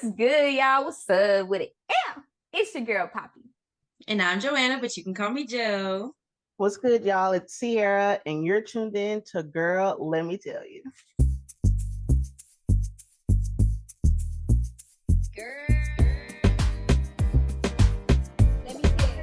What's good, y'all? What's up with it? Yeah, it's your girl Poppy. And I'm Joanna, but you can call me Joe. What's good, y'all? It's Sierra, and you're tuned in to Girl, Let Me Tell You. Girl, let me tell you. Let me tell you.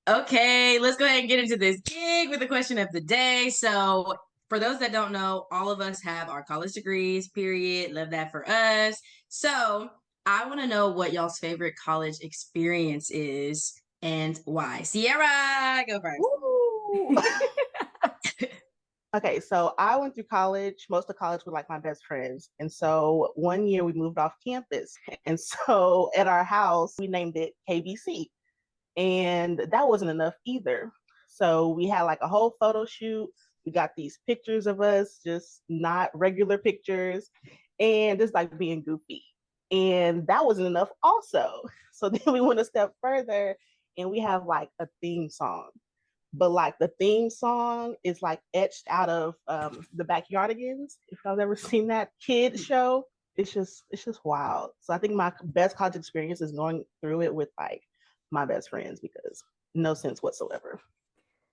Okay, let's go ahead and get into this gig with the question of the day. So, for those that don't know, all of us have our college degrees, period. Love that for us. So, I want to know what y'all's favorite college experience is and why. Sierra, go first. Okay, so I went through college, most of college with like my best friends. And so one year we moved off campus. And so at our house, we named it KBC. And that wasn't enough either. So we had like a whole photo shoot. We got these pictures of us, just not regular pictures, and just like being goofy. And that wasn't enough also. So then we went a step further and we have like a theme song. But like the theme song is like etched out of the Backyardigans. If y'all ever seen that kid show, it's just wild. So I think my best college experience is going through it with like my best friends because no sense whatsoever.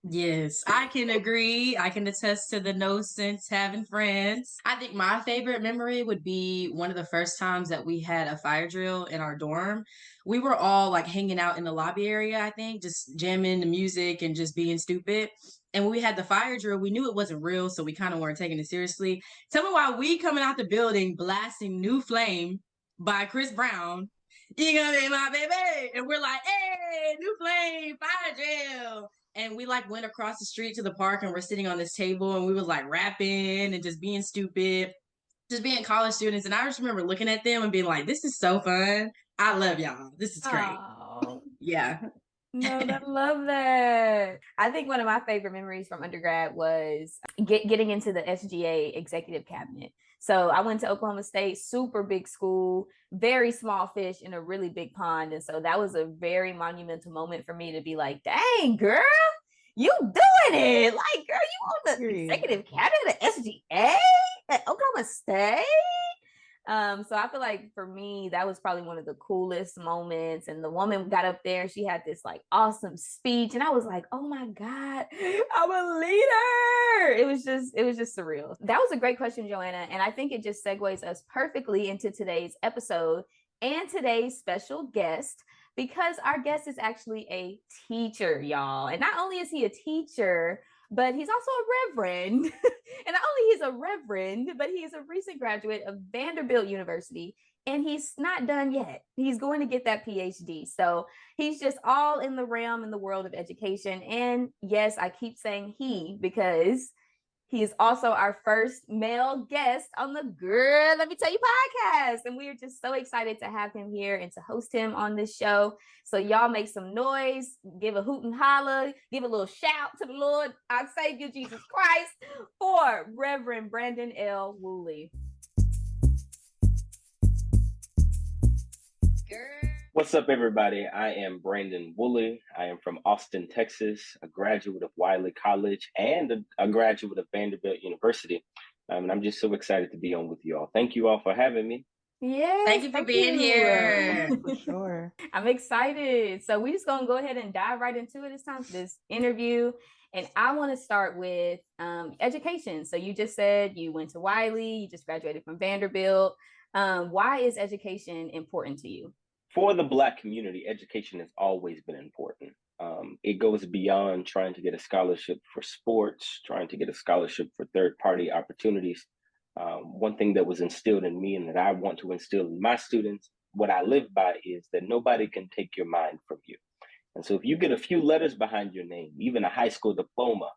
Yes, I can agree. I can attest to the no sense having friends. I think my favorite memory would be one of the first times that we had a fire drill in our dorm. We were all like hanging out in the lobby area, I think, just jamming the music and just being stupid. And when we had the fire drill, we knew it wasn't real, so we kind of weren't taking it seriously. Tell me why we coming out the building blasting New Flame by Chris Brown. You gonna be my baby. And we're like, hey, New Flame, fire drill. And we like went across the street to the park and we're sitting on this table and we was like rapping and just being stupid, just being college students. And I just remember looking at them and being like, this is so fun. I love y'all. This is great. Oh, Yeah. no, I love that. I think one of my favorite memories from undergrad was getting into the SGA executive cabinet. So I went to Oklahoma State, super big school, very small fish in a really big pond. And so that was a very monumental moment for me to be like, dang, girl, you doing it. Like, girl, you on the executive cabinet at SGA at Oklahoma State? So I feel like for me, that was probably one of the coolest moments. And the woman got up there, she had this like awesome speech, and I was like, oh my God, I'm a leader. It was just surreal. That was a great question, Joanna. And I think it just segues us perfectly into today's episode and today's special guest, because our guest is actually a teacher, y'all. And not only is he a teacher, but he's also a reverend. And not only he's a reverend, but he is a recent graduate of Vanderbilt University, and he's not done yet. He's going to get that PhD. So he's just all in the realm in the world of education. And yes, I keep saying he because he is also our first male guest on the Girl, Let Me Tell You podcast. And we are just so excited to have him here and to host him on this show. So y'all make some noise, give a hoot and holler, give a little shout to the Lord, our Savior Jesus Christ, for Reverend Brandon L. Wooley. What's up, everybody? I am Brandon Wooley. I am from Austin, Texas, a graduate of Wiley College and a graduate of Vanderbilt University. And I'm just so excited to be on with you all. Thank you all for having me. Yes, Thank you for being here. For sure. I'm excited. So we're just going to go ahead and dive right into it. It's time for this interview. And I want to start with education. So you just said you went to Wiley, you just graduated from Vanderbilt. Why is education important to you? For the Black community, education has always been important. It goes beyond trying to get a scholarship for sports, trying to get a scholarship for third-party opportunities. One thing that was instilled in me and that I want to instill in my students, what I live by, is that nobody can take your mind from you. And so if you get a few letters behind your name, even a high school diploma,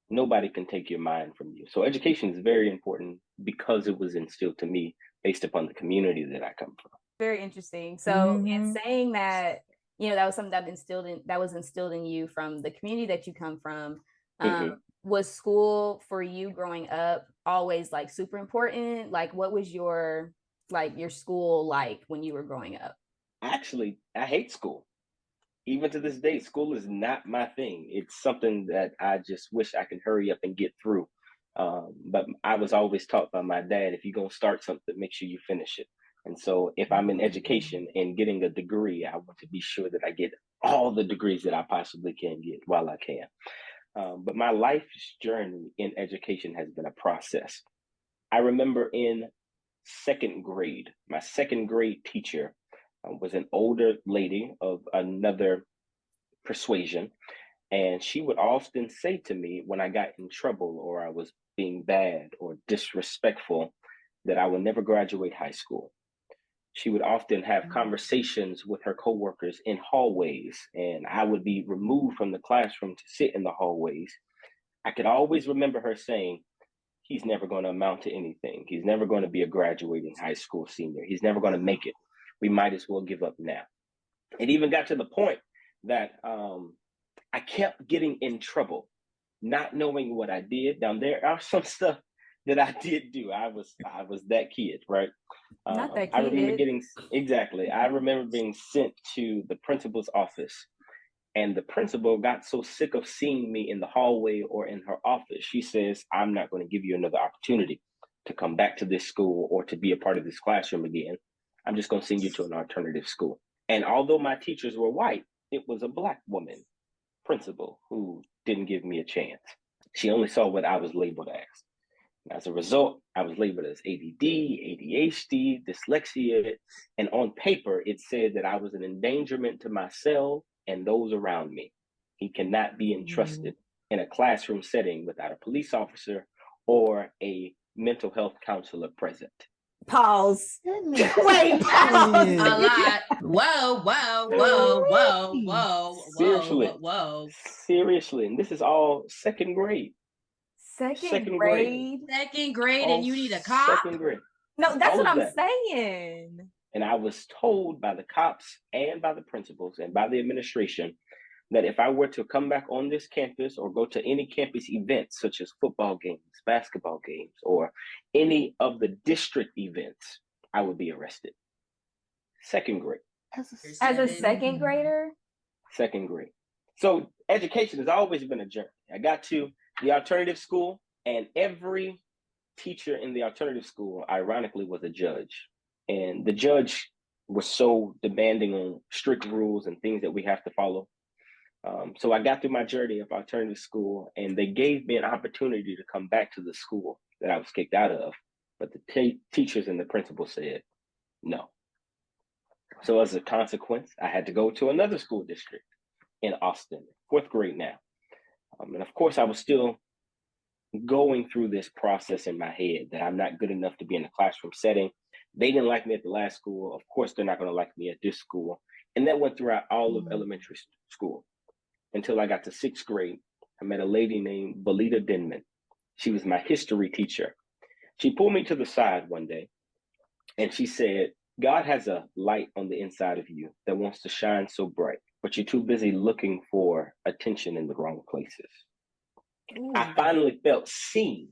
nobody can take your mind from you. So education is very important because it was instilled to me based upon the community that I come from. Very interesting. So in saying that, that was something that was instilled in you from the community that you come from. Was school for you growing up always like super important? Like, what was your like your school like when you were growing up? Actually, I hate school. Even to this day, school is not my thing. It's something that I just wish I could hurry up and get through. But I was always taught by my dad, if you're going to start something, make sure you finish it. And so if I'm in education and getting a degree, I want to be sure that I get all the degrees that I possibly can get while I can. But my life's journey in education has been a process. I remember in second grade, my second grade teacher was an older lady of another persuasion. And she would often say to me when I got in trouble or I was being bad or disrespectful that I would never graduate high school. She would often have conversations with her coworkers in hallways, and I would be removed from the classroom to sit in the hallways. I could always remember her saying, he's never going to amount to anything. He's never going to be a graduating high school senior. He's never going to make it. We might as well give up now. It even got to the point that I kept getting in trouble, not knowing what I did. Now there are some stuff that I did do. I was that kid, right? Not that I remember kid. I remember being sent to the principal's office, and the principal got so sick of seeing me in the hallway or in her office. She says, "I'm not going to give you another opportunity to come back to this school or to be a part of this classroom again. I'm just going to send you to an alternative school." And although my teachers were white, it was a Black woman principal who didn't give me a chance. She only saw what I was labeled as. As a result, I was labeled as ADD, ADHD, dyslexia, and on paper, it said that I was an endangerment to myself and those around me. He cannot be entrusted in a classroom setting without a police officer or a mental health counselor present. Pause. Goodness. Wait, pause. A lot. Whoa, whoa, whoa, whoa, whoa, Seriously. whoa, whoa. Seriously. And this is all second grade. Second Second grade. grade? Second grade, All and you need a cop? second grade. No, that's All what of I'm that. saying. And I was told by the cops and by the principals and by the administration that if I were to come back on this campus or go to any campus events, such as football games, basketball games, or any of the district events, I would be arrested. Second grade. As a second grader? Second grade. So education has always been a journey. I got to the alternative school, and every teacher in the alternative school, ironically, was a judge. And the judge was so demanding on strict rules and things that we have to follow. So I got through my journey of alternative school, and they gave me an opportunity to come back to the school that I was kicked out of. But the teachers and the principal said no. So as a consequence, I had to go to another school district in Austin, fourth grade now. And of course, I was still going through this process in my head that I'm not good enough to be in a classroom setting. They didn't like me at the last school. Of course, they're not going to like me at this school. And that went throughout all of elementary school until I got to sixth grade. I met a lady named Belita Denman. She was my history teacher. She pulled me to the side one day and she said, God has a light on the inside of you that wants to shine so bright, but you're too busy looking for attention in the wrong places. Ooh. I finally felt seen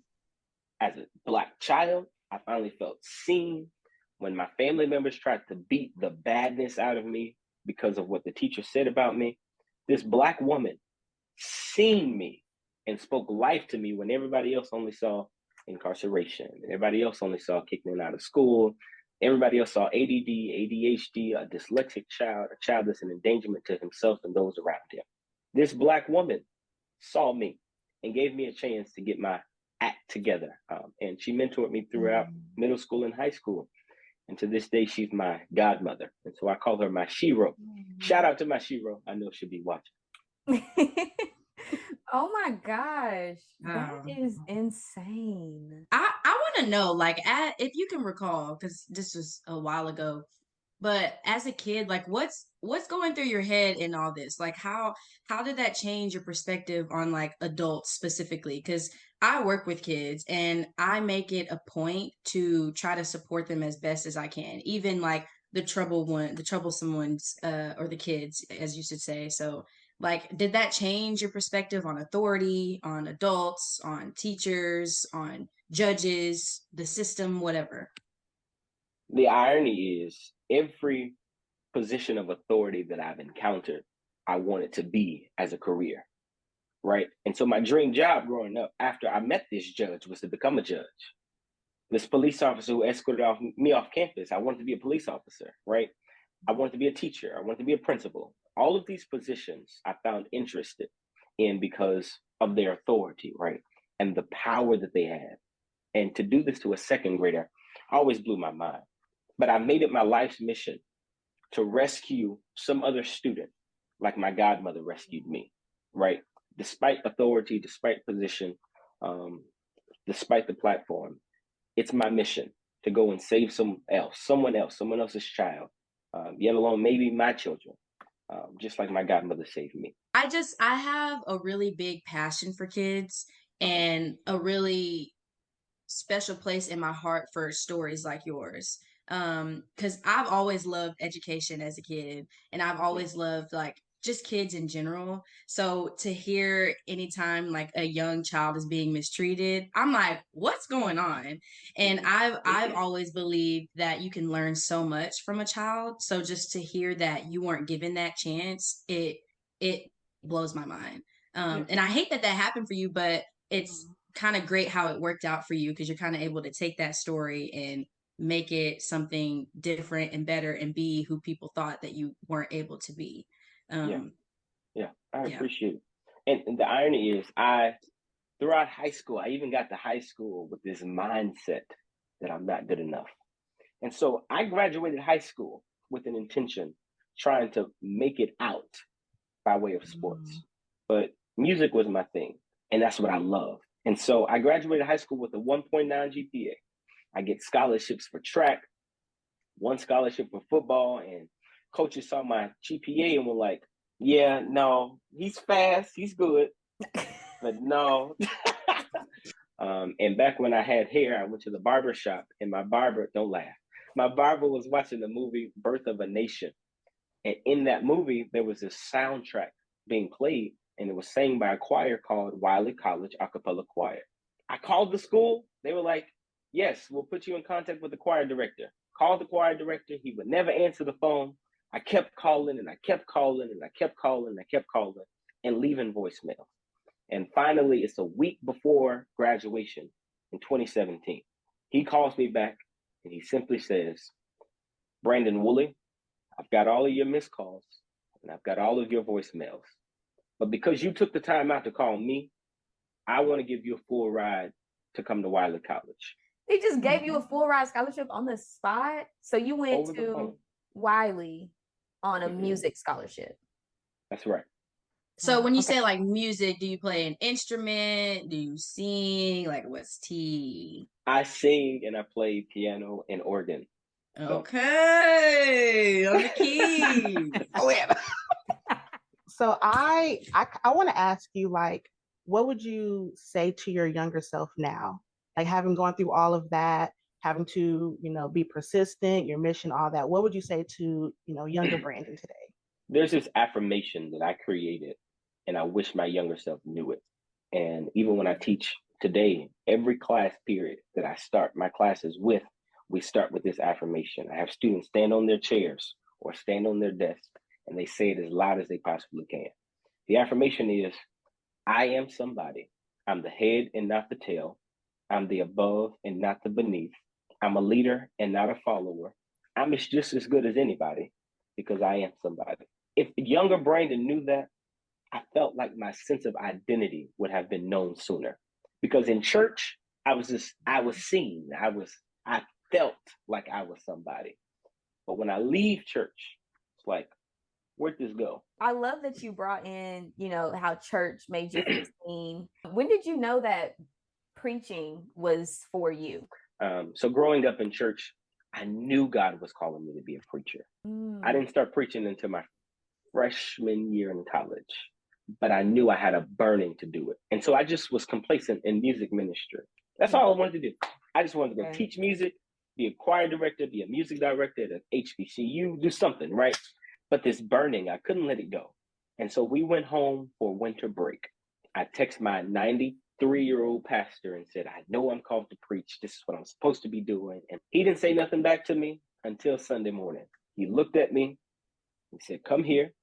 as a Black child. I finally felt seen when my family members tried to beat the badness out of me because of what the teacher said about me. This Black woman seen me and spoke life to me when everybody else only saw incarceration. Everybody else only saw kicking out of school. Everybody else saw ADD, ADHD, a dyslexic child, a child that's an endangerment to himself and those around him. This Black woman saw me and gave me a chance to get my act together. And she mentored me throughout middle school and high school. And to this day, she's my godmother. And so I call her my shero. Shout out to my shero. I know she'll be watching. Oh my gosh. Wow. That is insane. I want to know, like, if you can recall, because this was a while ago, but as a kid, like, what's going through your head in all this? Like, how did that change your perspective on like adults specifically? Because I work with kids and I make it a point to try to support them as best as I can, even like the troublesome ones, or the kids, as you should say. So, like, did that change your perspective on authority, on adults, on teachers, on judges, the system, whatever? The irony is every position of authority that I've encountered, I wanted to be as a career, right? And so my dream job growing up after I met this judge was to become a judge. This police officer who escorted me off campus, I wanted to be a police officer, right? I wanted to be a teacher. I wanted to be a principal. All of these positions I found interested in because of their authority, right? And the power that they had. And to do this to a second grader always blew my mind. But I made it my life's mission to rescue some other student like my godmother rescued me, right? Despite authority, despite position, despite the platform, it's my mission to go and save someone else's child, yet alone maybe my children, just like my godmother saved me. I have a really big passion for kids and a really special place in my heart for stories like yours. Because I've always loved education as a kid, and I've always loved like just kids in general. So to hear anytime like a young child is being mistreated, I'm like, what's going on? And I've always believed that you can learn so much from a child. So just to hear that you weren't given that chance, it blows my mind. And I hate that that happened for you, but it's kind of great how it worked out for you because you're kind of able to take that story and make it something different and better and be who people thought that you weren't able to be. Yeah, I Yeah. appreciate it. And the irony is, throughout high school, I even got to high school with this mindset that I'm not good enough. And so I graduated high school with an intention trying to make it out by way of sports. But music was my thing, and that's what I love. And so I graduated high school with a 1.9 GPA. I get scholarships for track, one scholarship for football, and coaches saw my GPA and were like, yeah, no, he's fast, he's good, but no. And back when I had hair, I went to the barber shop, and my barber, don't laugh, my barber was watching the movie Birth of a Nation. And in that movie, there was this soundtrack being played, and it was sang by a choir called Wiley College Acapella Choir. I called the school. They were like, yes, we'll put you in contact with the choir director. Called the choir director. He would never answer the phone. I kept calling and I kept calling and I kept calling and I kept calling and leaving voicemail. And finally, it's a week before graduation in 2017. He calls me back and he simply says, Brandon Wooley, I've got all of your missed calls and I've got all of your voicemails. But because you took the time out to call me, I want to give you a full ride to come to Wiley College. They just gave you a full ride scholarship on the spot. So you went Over the to phone. Wiley on a music scholarship. That's right. So when you say like music, do you play an instrument? Do you sing? Like what's T? I sing and I play piano and organ. Okay, on the keys. So I want to ask you, like, what would you say to your younger self now? Like having gone through all of that, having to, be persistent, your mission, all that. What would you say to, younger Brandon today? There's this affirmation that I created and I wish my younger self knew it. And even when I teach today, every class period that I start my classes with, we start with this affirmation. I have students stand on their chairs or stand on their desk and they say it as loud as they possibly can. The affirmation is, I am somebody. I'm the head and not the tail. I'm the above and not the beneath. I'm a leader and not a follower. I'm just as good as anybody because I am somebody. If younger Brandon knew that, I felt like my sense of identity would have been known sooner. Because in church, I was seen. I felt like I was somebody. But when I leave church, it's like, where'd this go? I love that you brought in, how church made you feel seen. When did you know that preaching was for you? So growing up in church, I knew God was calling me to be a preacher. I didn't start preaching until my freshman year in college, but I knew I had a burning to do it. And so I just was complacent in music ministry. That's all I wanted to do. I just wanted to go teach music, be a choir director, be a music director at HBCU, do something, right? But this burning, I couldn't let it go. And so we went home for winter break. I text my 90 3-year-old pastor and said, I know I'm called to preach. This is what I'm supposed to be doing. And he didn't say nothing back to me until Sunday morning. He looked at me. He said, come here.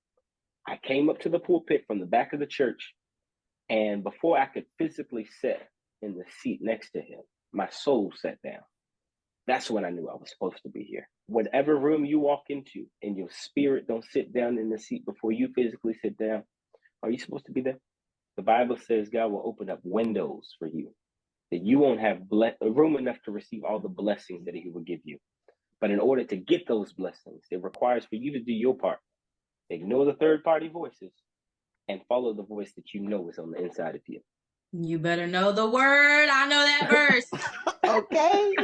I came up to the pulpit from the back of the church. And before I could physically sit in the seat next to him, my soul sat down. That's when I knew I was supposed to be here. Whatever room you walk into and your spirit don't sit down in the seat before you physically sit down, are you supposed to be there? The Bible says God will open up windows for you, that you won't have room enough to receive all the blessings that he will give you. But in order to get those blessings, it requires for you to do your part. Ignore the third-party voices and follow the voice that you know is on the inside of you. You better know the word. I know that verse. Okay.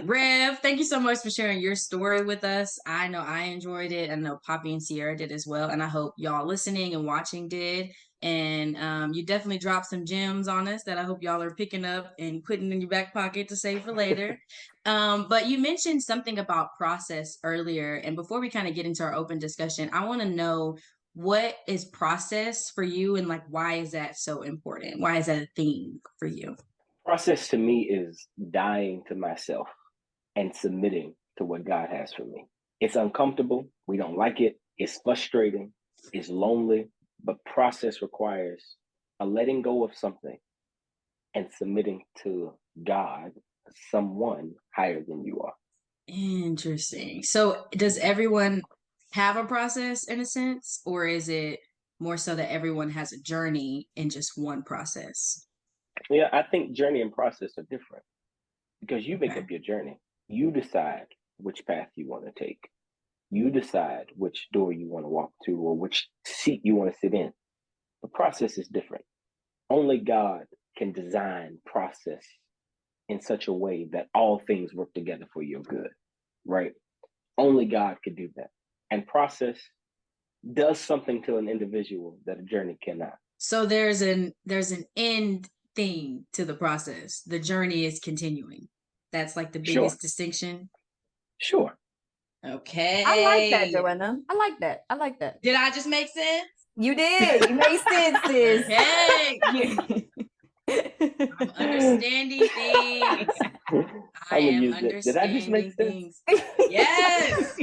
Rev, thank you so much for sharing your story with us. I know I enjoyed it. I know Poppy and Sierra did as well. And I hope y'all listening and watching did. And you definitely dropped some gems on us that I hope y'all are picking up and putting in your back pocket to save for later. But you mentioned something about process earlier. And before we kind of get into our open discussion, I want to know, what is process for you, and like, why is that so important? Why is that a thing for you? Process to me is dying to myself and submitting to what God has for me. It's uncomfortable. We don't like it. It's frustrating. It's lonely. But process requires a letting go of something and submitting to God, someone higher than you are. Interesting. So does everyone have a process in a sense, or is it more so that everyone has a journey in just one process? Yeah, I think journey and process are different because you make Okay. up your journey. You decide which path you want to take. You decide which door you want to walk to or which seat you want to sit in. The process is different. Only God can design process in such a way that all things work together for your good, right? Only God could do that. And process does something to an individual that a journey cannot. So there's an end thing to the process. The journey is continuing. That's like the Sure. biggest distinction. Sure. Okay. I like that, Joanna. I like that. I like that. Did I just make sense? You did. You made sense, sis. Okay. Yeah. I'm understanding things. I am Did I just make understanding sense? things. Yes.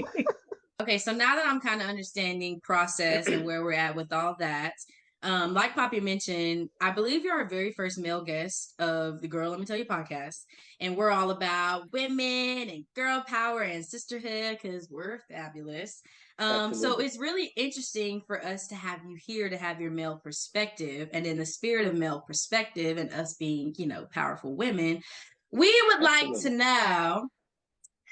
Okay, so now that I'm kind of understanding process and where we're at with all that, like Poppy mentioned, I believe you're our very first male guest of the Girl Let Me Tell You podcast. And we're all about women and girl power and sisterhood because we're fabulous. So it's really interesting for us to have you here to have your male perspective. And in the spirit of male perspective and us being, powerful women, we would like to know,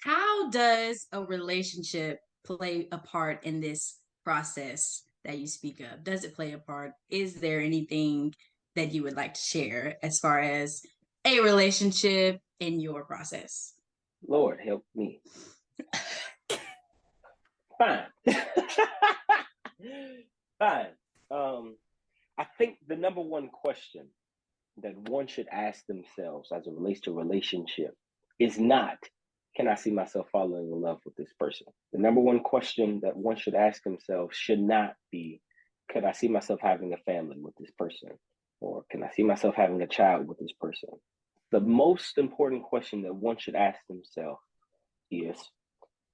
how does a relationship play a part in this process that you speak of? Does it play a part? Is there anything that you would like to share as far as a relationship in your process? Lord, help me. Fine. Fine. I think the number one question that one should ask themselves as it relates to relationship is not, can I see myself falling in love with this person? The number one question that one should ask themselves should not be, could I see myself having a family with this person? Or can I see myself having a child with this person? The most important question that one should ask themselves is,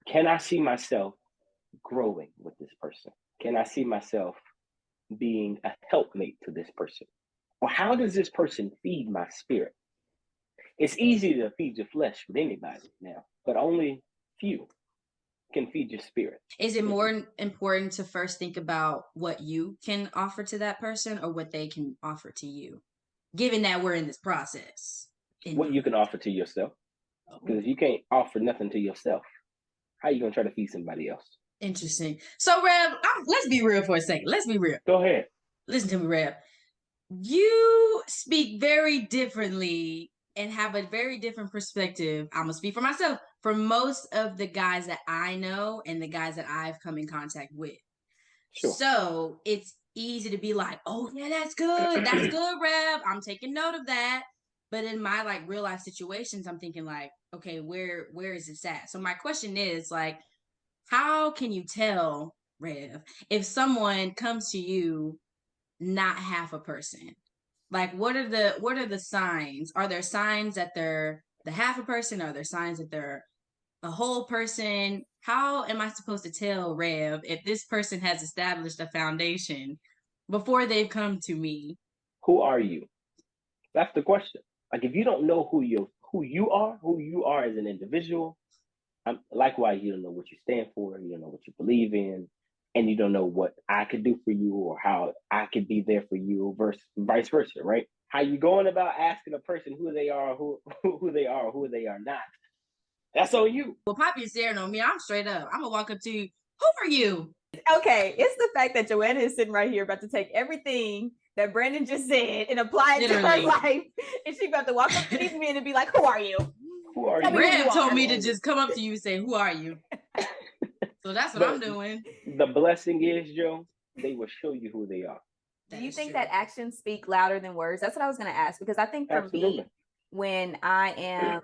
can I see myself growing with this person? Can I see myself being a helpmate to this person? Or how does this person feed my spirit? It's easy to feed your flesh with anybody now, but only few can feed your spirit. Is it more important to first think about what you can offer to that person or what they can offer to you, given that we're in this process? What you can offer to yourself. Because if you can't offer nothing to yourself, how are you going to try to feed somebody else? Interesting. So, Rev, let's be real for a second. Let's be real. Go ahead. Listen to me, Rev. You speak very differently and have a very different perspective. I'm going to speak for myself, for most of the guys that I know and the guys that I've come in contact with. Sure. So it's easy to be like, oh, yeah, that's good. That's good, Rev. I'm taking note of that. But in my real life situations, I'm thinking okay, where is this at? So my question is how can you tell, Rev, if someone comes to you not half a person? Like, what are the signs? Are there signs that they're the half a person? Are there signs that they're a whole person? How am I supposed to tell Rev if this person has established a foundation before they've come to me? Who are you? That's the question. Like if you don't know who you are as an individual, likewise you don't know what you stand for, you don't know what you believe in, and you don't know what I could do for you or how I could be there for you, versus vice versa, right? How you going about asking a person who they are, who they are, or who they are not? That's on you. Well, Poppy is staring on me. I'm straight up. I'm gonna walk up to you. Who are you? Okay, it's the fact that Joanna is sitting right here about to take everything that Brandon just said and apply it to her life, and she's about to walk up to these men and be like, "Who are you? Who are Tell you?" me who you Rev told are." me to just come up to you and say, "Who are you?" So that's what I'm doing. The blessing is, Joe, they will show you who they are. Do you think that actions speak louder than words? That's what I was going to ask, because I think for me, when I am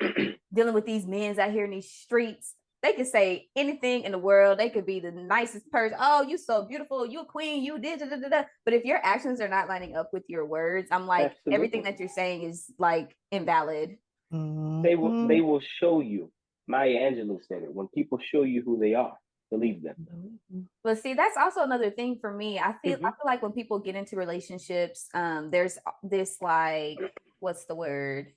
dealing with these men out here in these streets, they could say anything in the world. They could be the nicest person. Oh, you so beautiful. You a queen. You did. Da, da, da, da. But if your actions are not lining up with your words, I'm like, everything that you're saying is like invalid. They will show you. Maya Angelou said it. When people show you who they are, believe them. But see, that's also another thing for me. I feel like when people get into relationships, there's this like, what's the word?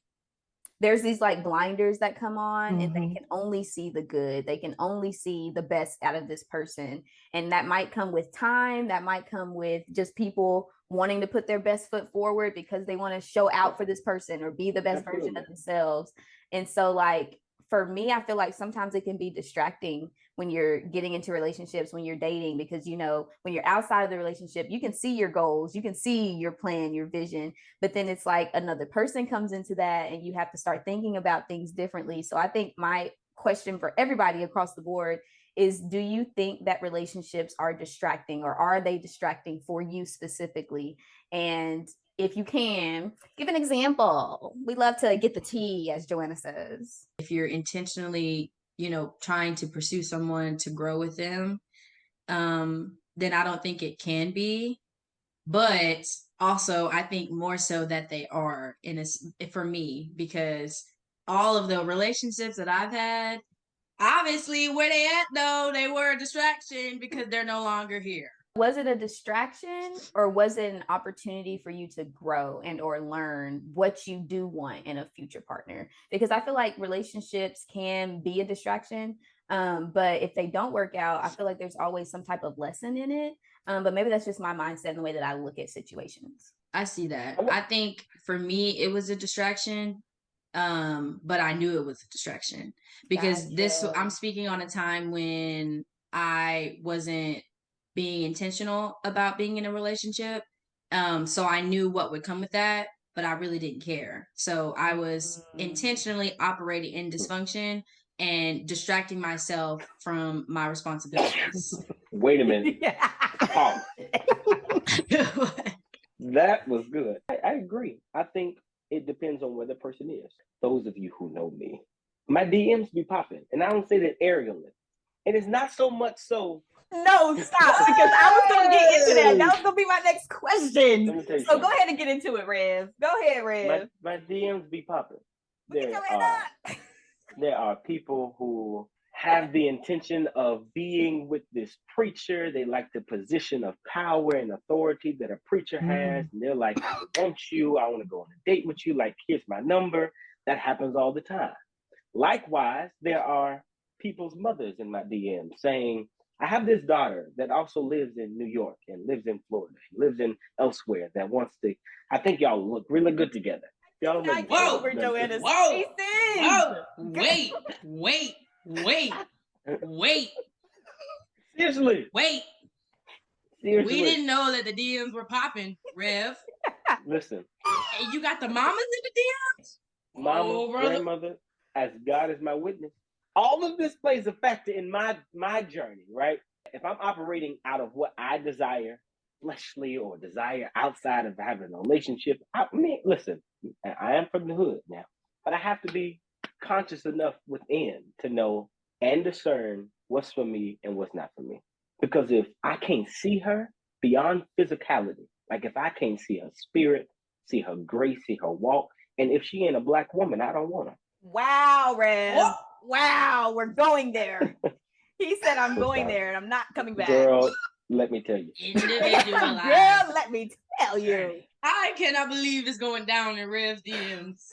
There's these like blinders that come on, and they can only see the good. They can only see the best out of this person. And that might come with time. That might come with just people wanting to put their best foot forward because they want to show out for this person or be the best version of themselves. And so like, for me, I feel like sometimes it can be distracting when you're getting into relationships, when you're dating, because, you know, when you're outside of the relationship, you can see your goals, you can see your plan, your vision, but then it's like another person comes into that and you have to start thinking about things differently. So I think my question for everybody across the board is, do you think that relationships are distracting, or are they distracting for you specifically? And if you can, give an example. We love to get the tea, as Joanna says. If you're intentionally, you know, trying to pursue someone to grow with them, then I don't think it can be. But also, I think more so that they are, for me, because all of the relationships that I've had, obviously, where they at though, they were a distraction because they're no longer here. Was it a distraction, or was it an opportunity for you to grow and or learn what you do want in a future partner? Because I feel like relationships can be a distraction, but if they don't work out, I feel like there's always some type of lesson in it. But maybe that's just my mindset and the way that I look at situations. I see that. I think for me, it was a distraction, but I knew it was a distraction because I'm speaking on a time when I wasn't being intentional about being in a relationship. So I knew what would come with that, but I really didn't care. So I was intentionally operating in dysfunction and distracting myself from my responsibilities. Wait a minute. Pause. That was good. I agree. I think it depends on where the person is. Those of you who know me, my DMs be popping, and I don't say that arrogantly. And it's not so much so. No, stop, because I was going to get into that. That was going to be my next question. So go ahead and get into it, Rev. Go ahead, Rev. My DMs be popping. There are people who have the intention of being with this preacher. They like the position of power and authority that a preacher has. And they're like, I want you. I want to go on a date with you. Like, here's my number. That happens all the time. Likewise, there are people's mothers in my DM saying, I have this daughter that also lives in New York and lives in Florida, lives in elsewhere, that wants to, I think y'all look really good together. Y'all look over Joanna's Wait. Seriously. Wait. Seriously. We didn't know that the DMs were popping, Rev. Listen. Hey, you got the mamas in the DMs? Mama, grandmother, as God is my witness. All of this plays a factor in my journey, right? If I'm operating out of what I desire, fleshly, or desire outside of having a relationship, listen, I am from the hood now, but I have to be conscious enough within to know and discern what's for me and what's not for me. Because if I can't see her beyond physicality, like if I can't see her spirit, see her grace, see her walk. And if she ain't a Black woman, I don't want her. Wow, Rev. Wow, we're going there. He said, I'm going there and I'm not coming back. Girl, let me tell you. Individualized. Girl, let me tell you. I cannot believe it's going down in Rev's DMs.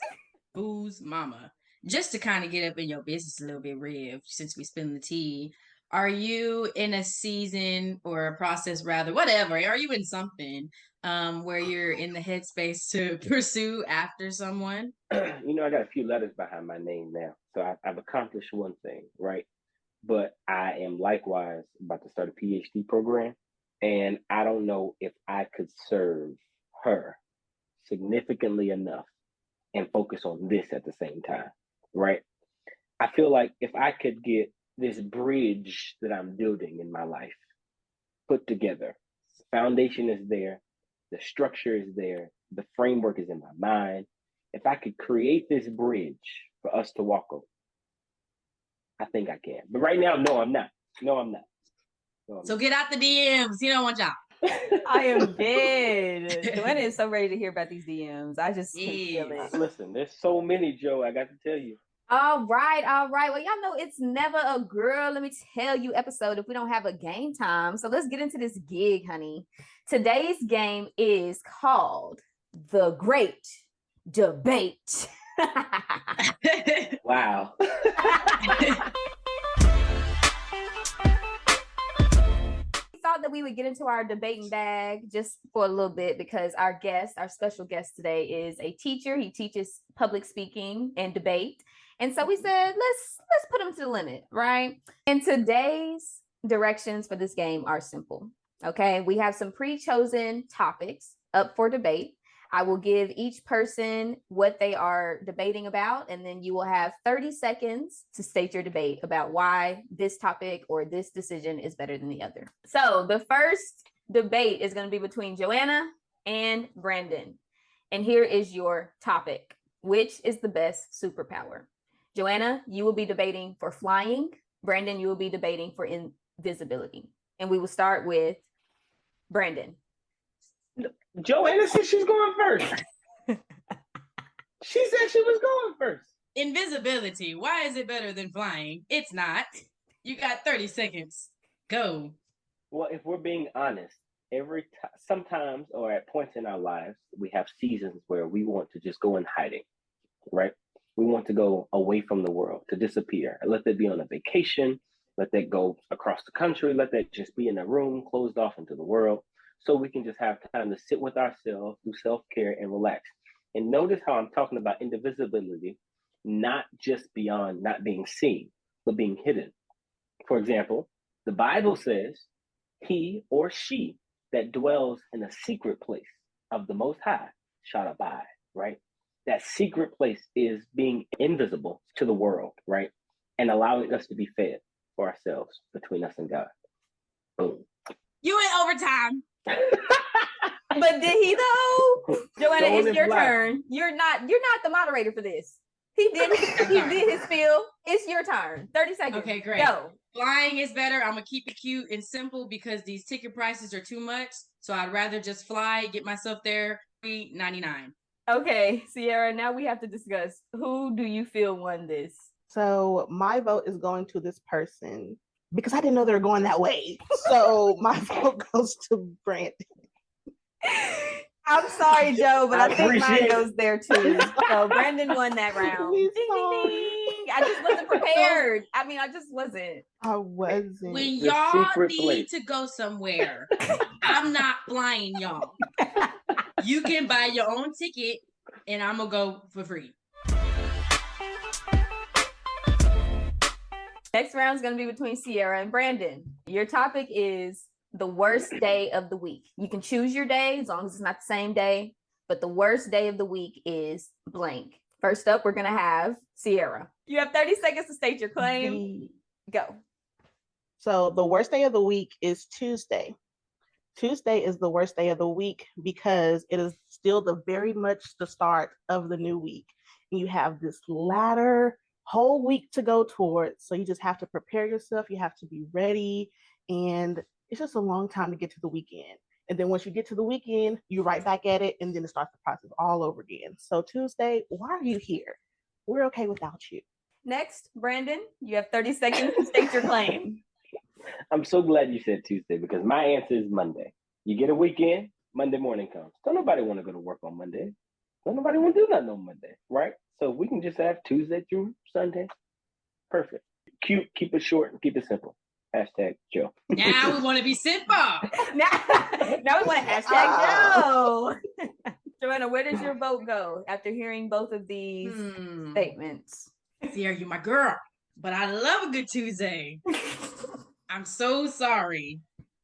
Boo's mama. Just to kind of get up in your business a little bit, Rev, since we spin the tea, are you in a season or a process, rather, whatever, are you in something where you're in the headspace to pursue after someone? You know, I got a few letters behind my name now. So I've accomplished one thing, right? But I am likewise about to start a PhD program. And I don't know if I could serve her significantly enough and focus on this at the same time, right? I feel like if I could get this bridge that I'm building in my life put together, foundation is there, the structure is there, the framework is in my mind. If I could create this bridge for us to walk over, I think I can. But right now, no, I'm not. No, I'm not. So get out the DMs. He don't want y'all. I am dead. Joanna is so ready to hear about these DMs. I just can feel it. Listen, there's so many, Joe. I got to tell you. All right. Well, y'all know it's never a girl, let me tell you, episode if we don't have a game time. So let's get into this gig, honey. Today's game is called The Great Debate. Wow. Thought that we would get into our debating bag just for a little bit because our special guest today is a teacher. He teaches public speaking and debate. And so we said, let's put him to the limit, right? And today's directions for this game are simple. Okay, we have some pre-chosen topics up for debate. I will give each person what they are debating about, and then you will have 30 seconds to state your debate about why this topic or this decision is better than the other. So the first debate is going to be between Joanna and Brandon. And here is your topic. Which is the best superpower? Joanna, you will be debating for flying. Brandon, you will be debating for invisibility. And we will start with Brandon. Joanna said she's going first. She said she was going first. Invisibility. Why is it better than flying? It's not. You got 30 seconds. Go. Well, if we're being honest, sometimes or at points in our lives, we have seasons where we want to just go in hiding, right? We want to go away from the world, to disappear. Let that be on a vacation. Let that go across the country. Let that just be in a room, closed off into the world, so we can just have time to sit with ourselves, do self-care, and relax. And notice how I'm talking about indivisibility, not just beyond not being seen, but being hidden. For example, the Bible says, he or she that dwells in a secret place of the Most High shall abide, right? That secret place is being invisible to the world, right? And allowing us to be fed for ourselves between us and God. Boom. You in overtime. But did he though? Joanna, it's your fly. turn. You're not the moderator for this. He did his spiel. It's your turn. 30 seconds. Okay, great. Go. Flying is better. I'm gonna keep it cute and simple because these ticket prices are too much. So I'd rather just fly, get myself there, $3.99. Okay, Sierra, now we have to discuss who do you feel won this? So my vote is going to this person because I didn't know they were going that way. So my vote goes to Brandon. I'm sorry, Joe, but I think mine appreciate goes there too. So Brandon won that round. We Ding, ding, saw- ding. I just wasn't prepared. I just wasn't. I wasn't. When The y'all secret need place. to go somewhere, I'm not flying y'all. You can buy your own ticket and I'm gonna go for free. Next round is going to be between Sierra and Brandon. Your topic is the worst day of the week. You can choose your day as long as it's not the same day, but the worst day of the week is blank. First up, we're going to have Sierra. You have 30 seconds to state your claim. Go. So the worst day of the week is Tuesday. Tuesday is the worst day of the week because it is still the very much the start of the new week. And you have this latter whole week to go towards. So you just have to prepare yourself. You have to be ready. And it's just a long time to get to the weekend. And then once you get to the weekend, you're right back at it, and then it starts the process all over again. So Tuesday, why are you here? We're okay without you. Next, Brandon, you have 30 seconds to state your claim. I'm so glad you said Tuesday because my answer is Monday. You get a weekend, Monday morning comes. Don't nobody want to go to work on Monday. Don't nobody want to do nothing on Monday, right? So we can just have Tuesday through Sunday. Perfect. Cute, keep it short and keep it simple. Hashtag Joe. Now we want to be simple. now we want to hashtag Joe. Joanna, where does your vote go after hearing both of these statements? Sierra, you my girl, but I love a good Tuesday. I'm so sorry.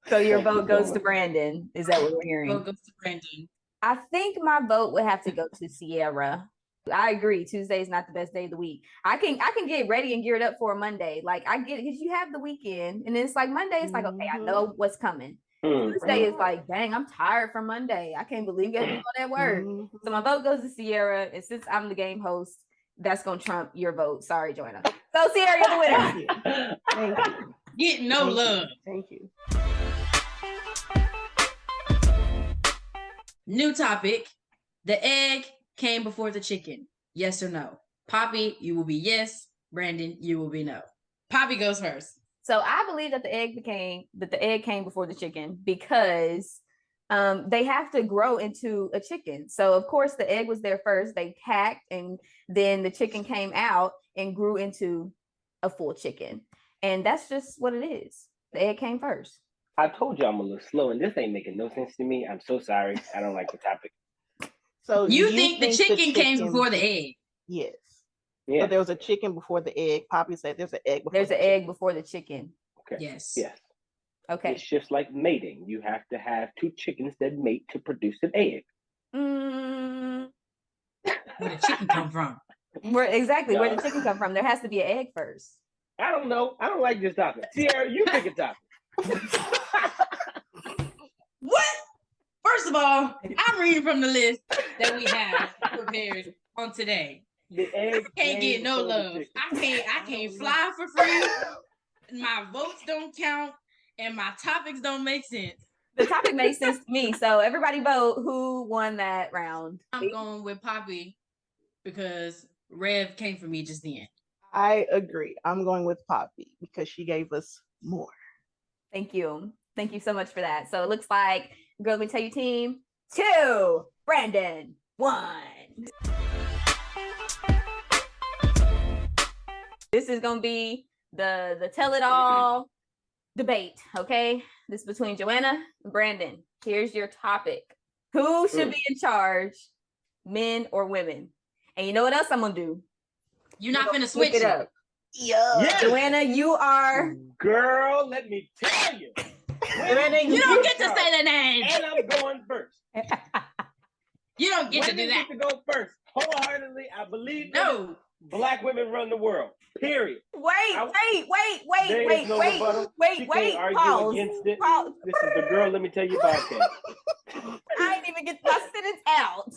So your vote goes to Brandon. Is that what we're hearing? Vote goes to Brandon. I think my vote would have to go to Sierra. I agree. Tuesday is not the best day of the week. I can get ready and geared up for a Monday. Like I get it because you have the weekend, and then it's like Monday. It's like okay, I know what's coming. Tuesday is like, dang, I'm tired from Monday. I can't believe you got to do all that work. So my vote goes to Sierra, and since I'm the game host, that's gonna trump your vote. Sorry, Joanna. So Sierra, you're the winner. Thank you. Get no love. Thank you. New topic. The egg came before the chicken. Yes or no? Poppy, you will be yes. Brandon, you will be no. Poppy goes first. So I believe that the egg came before the chicken because they have to grow into a chicken. So of course the egg was there first. They hacked, and then the chicken came out and grew into a full chicken. And that's just what it is. The egg came first. I told you I'm a little slow, and this ain't making no sense to me. I'm so sorry. I don't like the topic. So you think the chicken came before the egg? Yes. Yeah. So there was a chicken before the egg. Poppy said there's an egg before There's an egg before the chicken. Okay. Yes. Yes. Okay. It's just like mating. You have to have two chickens that mate to produce an egg. Where did chicken come from? Where did the chicken come from? There has to be an egg first. I don't know. I don't like this topic. Sierra, you pick a topic. What? First of all, I'm reading from the list that we have prepared on today. The egg I can't get no love. I can't fly for free. My votes don't count, and my topics don't make sense. The topic makes sense to me. So everybody vote who won that round. I'm going with Poppy because Rev came for me just then. I agree. I'm going with Poppy because she gave us more. Thank you. Thank you so much for that. So it looks like, girl, let me tell you, team 2, Brandon 1. This is going to be the tell it all debate, okay? This is between Joanna and Brandon. Here's your topic. Who should be in charge, men or women? And you know what else I'm going to do? You're not going to switch it up. Yes. Joanna, you are... Girl, let me tell you. Joanna, you don't get to say the name. And I'm going first. You don't get to do that. Get to go first. Wholeheartedly, I believe no. Black women run the world. Period. Wait. Pause. This is the Girl Let Me Tell You podcast. I didn't even get my sentence out.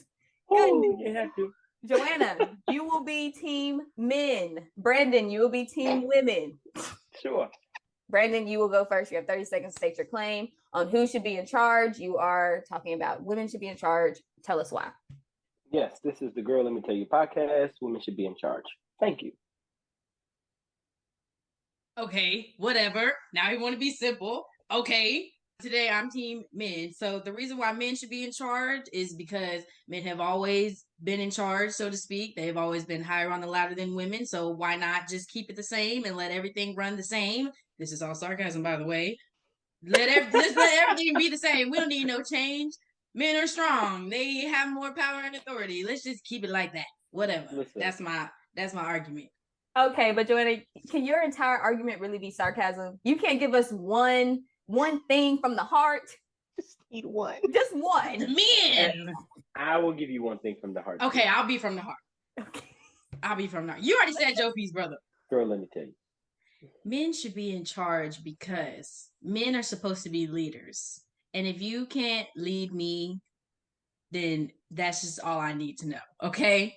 Ooh, you have to. Joanna, you will be team men. Brandon, you will be team women. Sure. Brandon, you will go first. You have 30 seconds to state your claim on who should be in charge. You are talking about women should be in charge. Tell us why. Yes, this is the Girl Let Me Tell You podcast. Women should be in charge. Thank you. Okay, whatever. Now you want to be simple. Okay. Today I'm team men. So the reason why men should be in charge is because men have always been in charge, so to speak. They've always been higher on the ladder than women. So why not just keep it the same and let everything run the same? This is all sarcasm, by the way. Let's let everything be the same. We don't need no change. Men are strong. They have more power and authority. Let's just keep it like that. Whatever. Listen. That's my argument. Okay, but Joanna, can your entire argument really be sarcasm? You can't give us one thing from the heart. Just need one. Just one. Men. I will give you one thing from the heart. Okay, I'll be from the heart. Okay. I'll be from the heart. You already said Joe P's brother. Girl, let me tell you. Men should be in charge because men are supposed to be leaders. And if you can't lead me, then that's just all I need to know. Okay?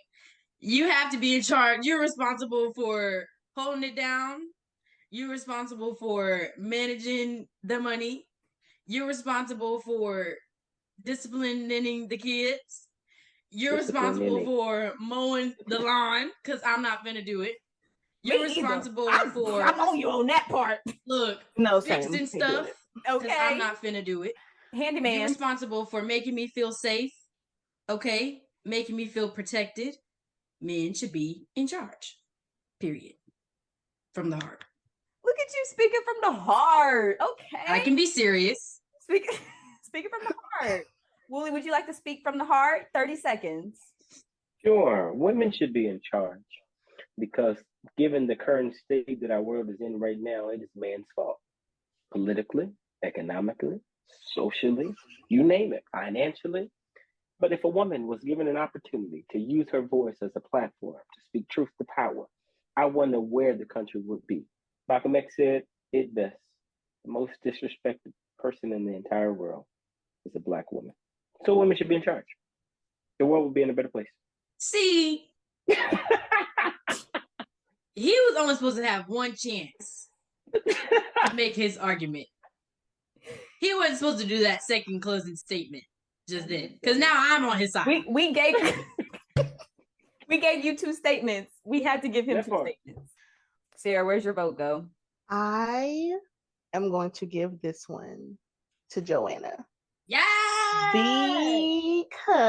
You have to be in charge. You're responsible for holding it down. You're responsible for managing the money. You're responsible for disciplining the kids. You're responsible for mowing the lawn because I'm not gonna do it. You're responsible for. I'm on you on that part. Look, No, fixing stuff because Okay. I'm not finna do it. Handyman. You're responsible for making me feel safe. Okay, making me feel protected. Men should be in charge. Period. From the heart. Look at you speaking from the heart. Okay. I can be serious. Speaking from the heart. Wooley, would you like to speak from the heart? 30 seconds. Sure. Women should be in charge because given the current state that our world is in right now, it is man's fault. Politically, economically, socially, you name it, financially. But if a woman was given an opportunity to use her voice as a platform to speak truth to power, I wonder where the country would be. Malcolm X said it best. The most disrespected person in the entire world is a Black woman. So women should be in charge. The world would be in a better place. See, he was only supposed to have one chance to make his argument. He wasn't supposed to do that second closing statement just then, because now I'm on his side. We gave you 2 statements. We had to give him 2 statements. Sierra, where's your vote go? I am going to give this one to Joanna. Yeah,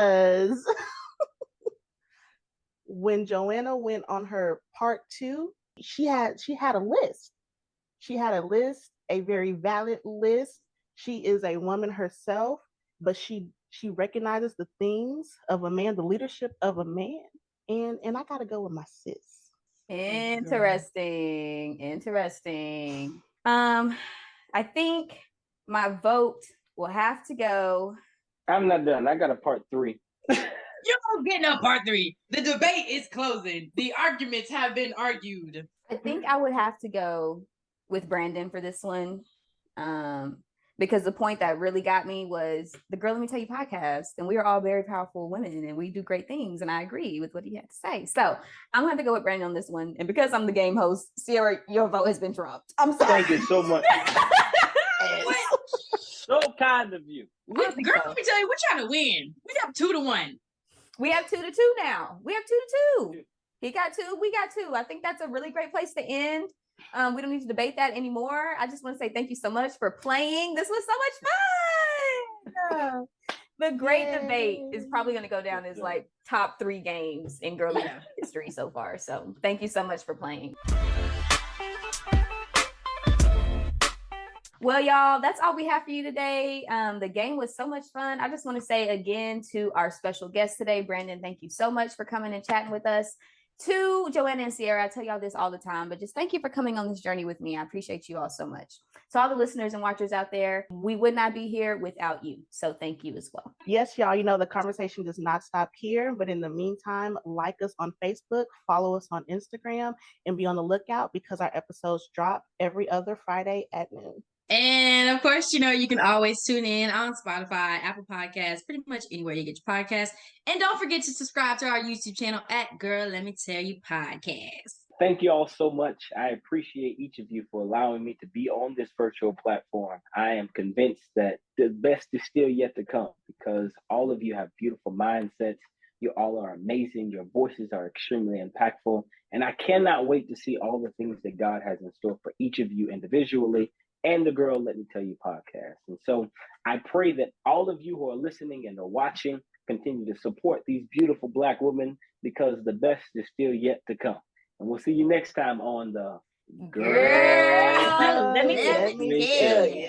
because when Joanna went on her part 2, she had a list. She had a list, a very valid list. She is a woman herself, but she recognizes the things of a man, the leadership of a man, and I gotta go with my sis. Interesting. I think my vote will have to go. I'm not done. I got a part 3. You don't get no part 3. The debate is closing. The arguments have been argued. I think I would have to go with Brandon for this one. Because the point that really got me was the Girl Let Me Tell You podcast. And we are all very powerful women and we do great things. And I agree with what he had to say. So I'm going to have to go with Brandon on this one. And because I'm the game host, Sierra, your vote has been dropped. I'm sorry. Thank you so much. So kind of you. Girl, let me tell you, we're trying to win. We have 2-1. We have 2-2 now. We have 2-2. He got 2. We got 2. I think that's a really great place to end. We don't need to debate that anymore. I just want to say thank you so much for playing. This was so much fun. The great debate is probably going to go down as like top 3 games in girly history so far. So thank you so much for playing. Well, y'all, that's all we have for you today. The game was so much fun. I just want to say again to our special guest today, Brandon, thank you so much for coming and chatting with us. To Joanna and Sierra, I tell y'all this all the time, but just thank you for coming on this journey with me. I appreciate you all so much. To all the listeners and watchers out there, we would not be here without you. So thank you as well. Yes, y'all, the conversation does not stop here, but in the meantime, like us on Facebook, follow us on Instagram, and be on the lookout because our episodes drop every other Friday at noon. And of course, you can always tune in on Spotify, Apple Podcasts, pretty much anywhere you get your podcasts. And don't forget to subscribe to our YouTube channel at Girl Let Me Tell You Podcast. Thank you all so much. I appreciate each of you for allowing me to be on this virtual platform. I am convinced that the best is still yet to come because all of you have beautiful mindsets. You all are amazing. Your voices are extremely impactful. And I cannot wait to see all the things that God has in store for each of you individually and the Girl Let Me Tell You podcast. And so I pray that all of you who are listening and are watching continue to support these beautiful Black women because the best is still yet to come. And we'll see you next time on the Girl, Let Me Tell You.